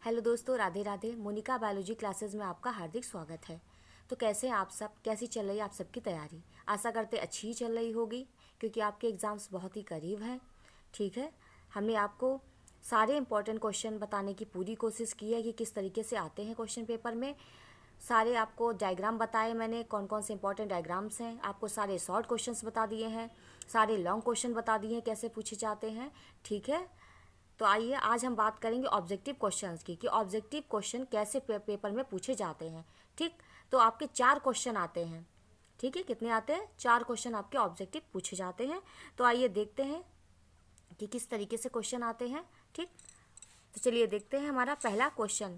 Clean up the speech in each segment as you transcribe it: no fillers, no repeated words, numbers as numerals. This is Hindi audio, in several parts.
हेलो दोस्तों, राधे राधे। मोनिका बायोलॉजी क्लासेस में आपका हार्दिक स्वागत है। तो कैसे हैं आप सब? कैसी चल रही है आप सबकी तैयारी? आशा करते अच्छी ही चल रही होगी, क्योंकि आपके एग्ज़ाम्स बहुत ही करीब हैं। ठीक है, हमने आपको सारे इंपॉर्टेंट क्वेश्चन बताने की पूरी कोशिश की है कि किस तरीके से आते हैं क्वेश्चन पेपर में। सारे आपको डायग्राम बताए मैंने, कौन कौन से इंपॉर्टेंट डायग्राम्स हैं। आपको सारे शॉर्ट क्वेश्चंस बता दिए हैं, सारे लॉन्ग क्वेश्चन बता दिए हैं कैसे पूछे जाते हैं। ठीक है, तो आइए आज हम बात करेंगे ऑब्जेक्टिव क्वेश्चंस की, कि ऑब्जेक्टिव क्वेश्चन कैसे पेपर में पूछे जाते हैं। ठीक, तो आपके 4 क्वेश्चन आते हैं। ठीक है, कितने आते हैं? 4 क्वेश्चन आपके ऑब्जेक्टिव पूछे जाते हैं। तो आइए देखते हैं कि किस तरीके से क्वेश्चन आते हैं। ठीक, तो चलिए देखते हैं। हमारा पहला क्वेश्चन,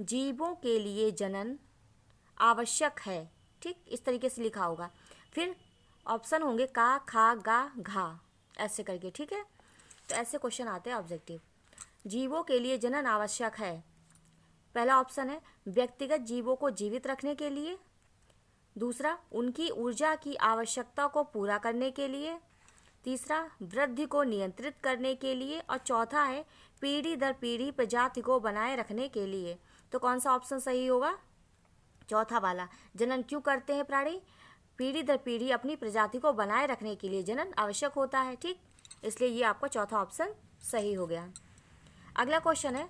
जीवों के लिए जनन आवश्यक है। ठीक, इस तरीके से लिखा होगा। फिर ऑप्शन होंगे का, खा, गा, घा, ऐसे करके। ठीक है, तो ऐसे क्वेश्चन आते हैं ऑब्जेक्टिव। जीवों के लिए जनन आवश्यक है। पहला ऑप्शन है व्यक्तिगत जीवों को जीवित रखने के लिए। दूसरा, उनकी ऊर्जा की आवश्यकता को पूरा करने के लिए। तीसरा, वृद्धि को नियंत्रित करने के लिए। और चौथा है पीढ़ी दर पीढ़ी प्रजाति को बनाए रखने के लिए। तो कौन सा ऑप्शन सही होगा? चौथा वाला। जनन क्यों करते हैं प्राणी? पीढ़ी दर पीढ़ी अपनी प्रजाति को बनाए रखने के लिए जनन आवश्यक होता है। ठीक, इसलिए ये आपका चौथा ऑप्शन सही हो गया। अगला क्वेश्चन है,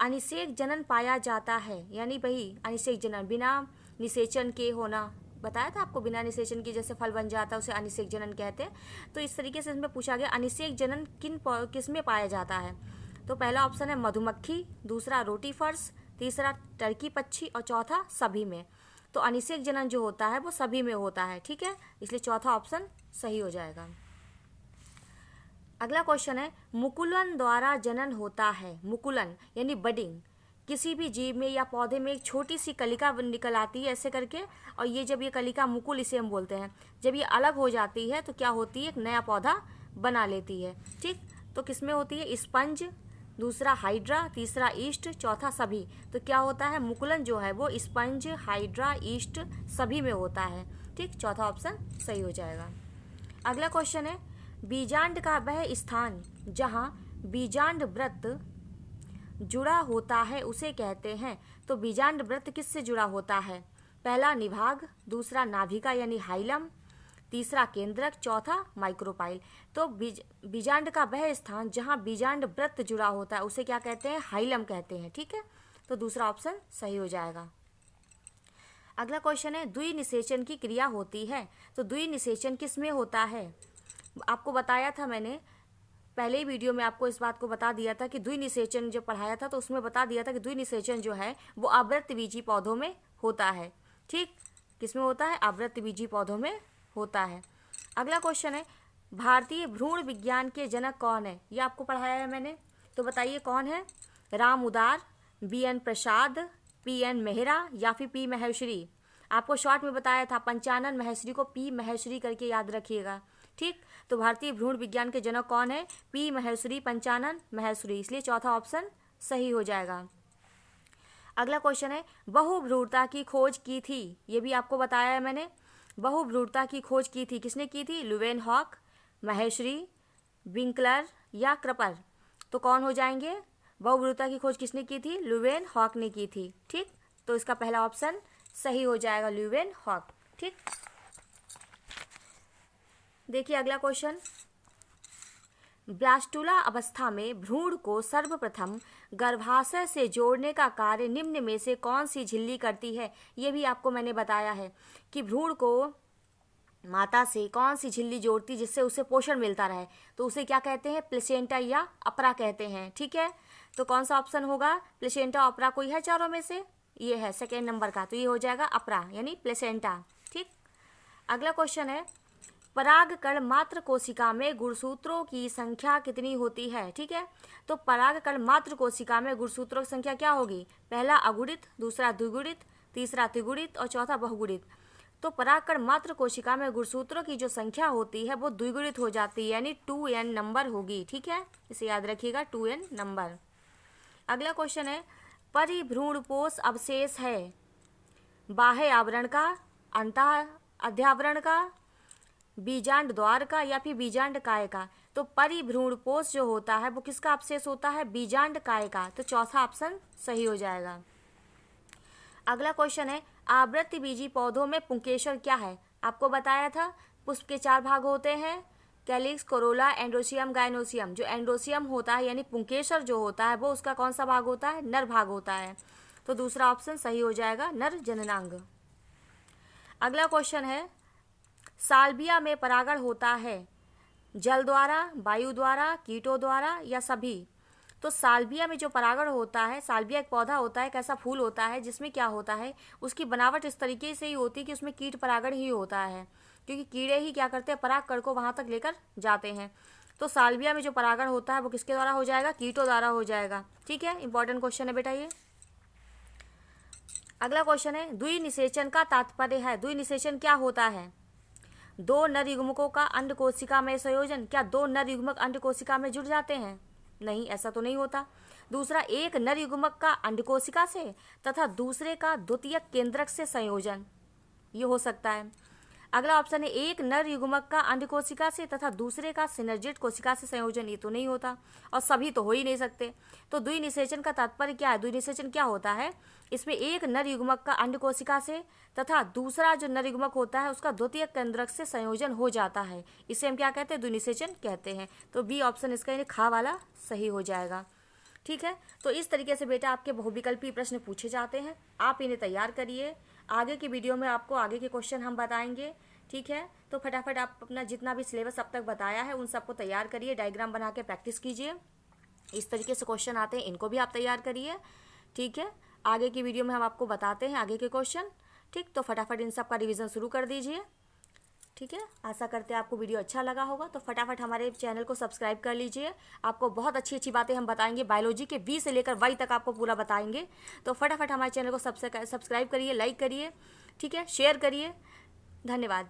अनिषेक जनन पाया जाता है, यानी वही अनिषेक जनन, बिना निषेचन के होना। बताया था आपको, बिना निषेचन के जैसे फल बन जाता है उसे अनिषेक जनन कहते हैं। तो इस तरीके से इसमें पूछा गया अनिषेक जनन किस में पाया जाता है। तो पहला ऑप्शन है मधुमक्खी, दूसरा रोटीफर्स, तीसरा टर्की पक्षी और चौथा सभी में। तो अनिषेक जनन जो होता है वो सभी में होता है। ठीक है, इसलिए चौथा ऑप्शन सही हो जाएगा। अगला क्वेश्चन है, मुकुलन द्वारा जनन होता है। मुकुलन यानी बडिंग, किसी भी जीव में या पौधे में एक छोटी सी कलिका निकल आती है ऐसे करके, और ये जब ये कलिका, मुकुल इसे हम बोलते हैं, जब ये अलग हो जाती है तो क्या होती है? एक नया पौधा बना लेती है। ठीक, तो किसमें होती है? स्पंज, दूसरा हाइड्रा, तीसरा ईस्ट, चौथा सभी। तो क्या होता है? मुकुलन जो है वो स्पंज, हाइड्रा, ईस्ट सभी में होता है। ठीक, चौथा ऑप्शन सही हो जाएगा। अगला क्वेश्चन है, बीजांड का वह स्थान जहाँ बीजांड वृत्त जुड़ा होता है उसे कहते हैं। तो बीजांड वृत्त किससे जुड़ा होता है? पहला निभाग, दूसरा नाभिका यानी हाइलम, तीसरा केंद्रक, चौथा माइक्रोपाइल। तो बीजांड का वह स्थान जहाँ बीजांड वृत्त जुड़ा होता है उसे क्या कहते हैं? हाइलम कहते हैं। ठीक है, तो दूसरा ऑप्शन सही हो जाएगा। अगला क्वेश्चन है, द्विनिषेचन की क्रिया होती है। तो द्विनिषेचन किस में होता है? आपको बताया था मैंने पहले ही वीडियो में, आपको इस बात को बता दिया था कि द्विनिषेचन जब पढ़ाया था तो उसमें बता दिया था कि द्विनिषेचन जो है वो आवृतबीजी पौधों में होता है। ठीक, किसमें होता है? आवृतबीजी पौधों में होता है। अगला क्वेश्चन है, भारतीय भ्रूण विज्ञान के जनक कौन है? ये आपको पढ़ाया है मैंने, तो बताइए कौन है? राम उदार, BN प्रसाद, PN मेहरा या फिर P महेश्वरी। आपको शॉर्ट में बताया था, पंचानन महेश्वरी को P महेश्वरी करके याद रखिएगा। ठीक, तो भारतीय भ्रूण विज्ञान के जनक कौन है? P महेश्वरी, पंचानन महेश्वरी, इसलिए चौथा ऑप्शन सही हो जाएगा। अगला क्वेश्चन है, बहुभ्रूणता की खोज की थी। ये भी आपको बताया है मैंने, बहुभ्रूणता की खोज की थी, किसने की थी? लुवेनहॉक, महेश्वरी, विंकलर या क्रपर। तो कौन हो जाएंगे? बहुभ्रूणता की खोज किसने की थी? लुवेनहॉक ने की थी। ठीक, तो इसका पहला ऑप्शन सही हो जाएगा, लुवेनहॉक। ठीक, देखिए अगला क्वेश्चन, ब्लास्टुला अवस्था में भ्रूण को सर्वप्रथम गर्भाशय से जोड़ने का कार्य निम्न में से कौन सी झिल्ली करती है? ये भी आपको मैंने बताया है कि भ्रूण को माता से कौन सी झिल्ली जोड़ती जिससे उसे पोषण मिलता रहे, तो उसे क्या कहते हैं? प्लेसेंटा या अपरा कहते हैं। ठीक है, तो कौन सा ऑप्शन होगा? प्लेसेंटा, अपरा, कोई है चारों में से? ये है सेकेंड नंबर का, तो ये हो जाएगा अपरा यानी प्लेसेंटा। ठीक, अगला क्वेश्चन है, परागकण मात्र कोशिका में गुणसूत्रों की संख्या कितनी होती है? ठीक है, तो परागकण मात्र कोशिका में गुणसूत्रों की संख्या क्या होगी? पहला अगुणित, दूसरा द्विगुणित, तीसरा त्रिगुणित और चौथा बहुगुणित। तो परागकण मात्र कोशिका में गुणसूत्रों की जो संख्या होती है वो द्विगुणित हो जाती है, यानी 2n नंबर होगी। ठीक है, इसे याद रखिएगा, 2n नंबर। अगला क्वेश्चन है, परिभ्रूणपोष अवशेष है बाह्य आवरण का, अंतः अध्यावरण का, बीजांड द्वार का या फिर बीजांड काय का। तो परिभ्रूणपोष जो होता है वो किसका अवशेष होता है? बीजांड काय का। तो चौथा ऑप्शन सही हो जाएगा। अगला क्वेश्चन है, आवृत्तिबीजी पौधों में पुंकेसर क्या है? आपको बताया था पुष्प के 4 भाग होते हैं, कैलिक्स, कोरोला, एंड्रोसियम, गायनोसियम। जो एंड्रोसियम होता है यानी पुंकेसर जो होता है वो उसका कौन सा भाग होता है? नर भाग होता है। तो दूसरा ऑप्शन सही हो जाएगा, नर जननांग। अगला क्वेश्चन है, साल्विया में परागण होता है जल द्वारा, वायु द्वारा, कीटों द्वारा या सभी? तो साल्विया में जो परागण होता है, साल्विया एक पौधा होता है, एक ऐसा फूल होता है जिसमें क्या होता है, उसकी बनावट इस तरीके से ही होती है कि उसमें कीट परागण ही होता है, क्योंकि कीड़े ही क्या करते हैं, परागकण को वहां तक लेकर जाते हैं। तो साल्विया में जो परागण होता है वो किसके द्वारा हो जाएगा? कीटों द्वारा हो जाएगा। ठीक है, इंपॉर्टेंट क्वेश्चन है बेटा ये। अगला क्वेश्चन है, द्विनिषेचन का तात्पर्य है। द्विनिषेचन क्या होता है? 2 नर युग्मकों का अंड कोशिका में संयोजन। क्या 2 नर युग्मक अंड कोशिका में जुड़ जाते हैं? नहीं, ऐसा तो नहीं होता। दूसरा, एक नर युग्मक का अंड कोशिका से तथा दूसरे का द्वितीयक केंद्रक से संयोजन, ये हो सकता है। अगला ऑप्शन है, एक नर युग्मक का अंड कोशिका से तथा दूसरे का सिनर्जिड कोशिका से संयोजन, ये तो नहीं होता। और सभी तो हो ही नहीं सकते। तो द्विनिषेचन का तात्पर्य क्या है? द्विनिषेचन क्या होता है? इसमें एक नर युग्मक का अंड कोशिका से तथा दूसरा जो नर युग्मक होता है उसका द्वितीयक केंद्रक से संयोजन हो जाता है, इसे हम क्या कहते हैं? द्विनिषेचन कहते हैं। तो बी ऑप्शन इसका यानी खा वाला सही हो जाएगा। ठीक है, तो इस तरीके से बेटा आपके बहुविकल्पी प्रश्न पूछे जाते हैं, आप इन्हें तैयार करिए। आगे की वीडियो में आपको आगे के क्वेश्चन हम बताएंगे। ठीक है, तो फटाफट आप अपना जितना भी सिलेबस अब तक बताया है उन सबको तैयार करिए, डायग्राम बना के प्रैक्टिस कीजिए। इस तरीके से क्वेश्चन आते हैं, इनको भी आप तैयार करिए। ठीक है, आगे की वीडियो में हम आपको बताते हैं आगे के क्वेश्चन। ठीक, तो फटाफट इन सब का रिवीजन शुरू कर दीजिए। ठीक है, आशा करते हैं आपको वीडियो अच्छा लगा होगा। तो फटाफट हमारे चैनल को सब्सक्राइब कर लीजिए, आपको बहुत अच्छी अच्छी बातें हम बताएंगे, बायोलॉजी के बी से लेकर वाई तक आपको पूरा बताएंगे। तो फटाफट हमारे चैनल को सब्सक्राइब करिए, लाइक करिए, ठीक है, शेयर करिए। धन्यवाद।